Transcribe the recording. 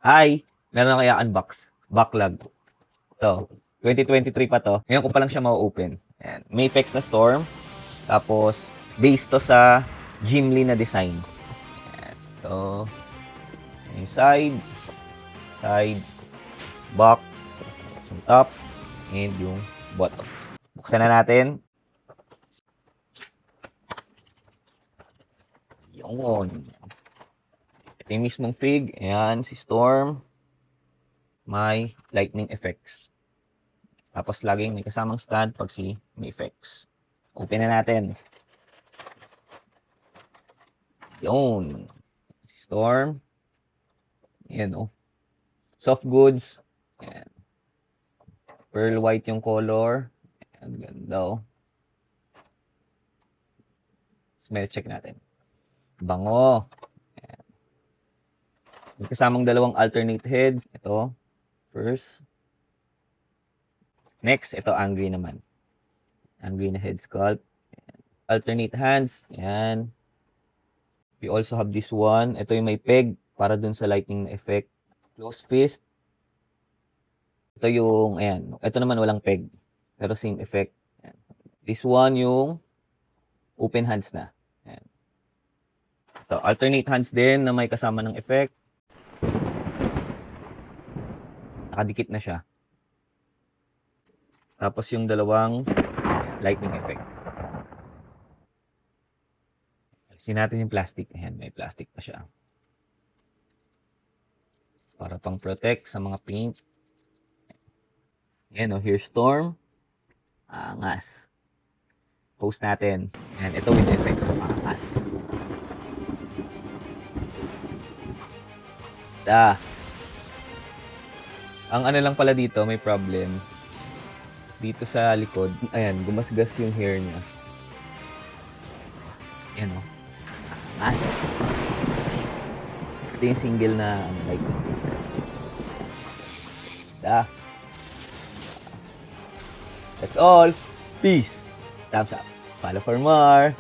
Ay, meron na kaya unbox. Backlog. Ito. 2023 pa to. Ngayon ko pa lang siya ma-open. Ayan. May effects na Storm. Tapos, based to sa Gimli na design. Ayan. Ito. Yung side. Side. Back. Yung top. And yung bottom. Buksan na natin. Yun. Ito yung mismong fig. Ayan, si Storm. May lightning effects. Tapos laging may kasamang stand pag may effects. Open na natin. Yun. Si Storm. Yan oh. Soft goods. Ayan. Pearl white yung color. Ayan, ganda oh. Smell check natin. Bango. Ayan. May kasamang dalawang alternate heads. Ito. First. Next, ito angry naman. Angry na head sculpt. Ayan. Alternate hands. Ayan. We also have this one. Ito yung may peg para dun sa lightning na effect. Close fist. Ito yung, ayan. Ito naman walang peg. Pero same effect. Ayan. This one yung open hands na. Ayan. Ito, alternate hands din na may kasama ng effect. Nakadikit na siya. Tapos yung dalawang lightning effect. Alisin natin yung plastic. Ayan, may plastic pa siya. Para pang protect sa mga paint. Ayan o, here's Storm. Angas. Post natin. Ayan, ito with effects. Angas. Ang ano lang pala dito, may problem. Dito sa likod, ayan, gumasgas yung hair niya. Ayan o. Angas. Ito yung single na like. That's all. Peace. Thumbs up. Follow for more.